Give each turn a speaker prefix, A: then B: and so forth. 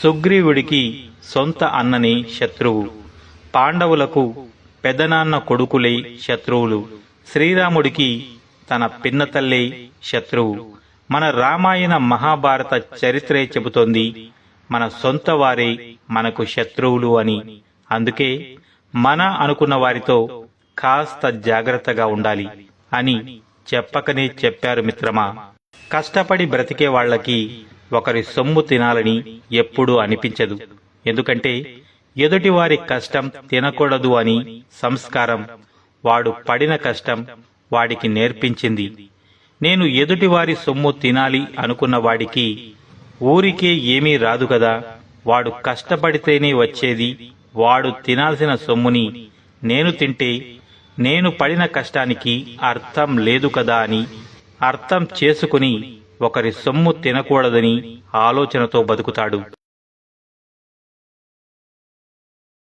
A: సుగ్రీవుడికి సొంత అన్ననే శత్రువు, పాండవులకు పెదనాన్న కొడుకులే శత్రువులు, శ్రీరాముడికి తన పిన్నతల్లే శత్రువు. మన రామాయణ మహాభారత చరిత్రే చెబుతోంది మన సొంత వారే మనకు శత్రువులు అని. అందుకే మన అనుకున్న వారితో కాస్త జాగ్రత్తగా ఉండాలి అని చెప్పకనే చెప్పారు మిత్రమా. కష్టపడి బ్రతికే వాళ్లకి ఒకరి సొమ్ము తినాలని ఎప్పుడూ అనిపించదు. ఎందుకంటే ఎదుటివారి కష్టం తినకూడదు అని సంస్కారం వాడు పడిన కష్టం వాడికి నేర్పించింది. నేను ఎదుటివారి సొమ్ము తినాలి అనుకున్న వాడికి ఊరికే ఏమీ రాదు కదా, వాడు కష్టపడితేనే వచ్చేది. వాడు తినాల్సిన సొమ్ముని నేను తింటే నేను పడిన కష్టానికి అర్థం లేదు కదా అని అర్థం చేసుకుని ఒకరి సొమ్ము తినకూడదని ఆలోచనతో బతుకుతాడు.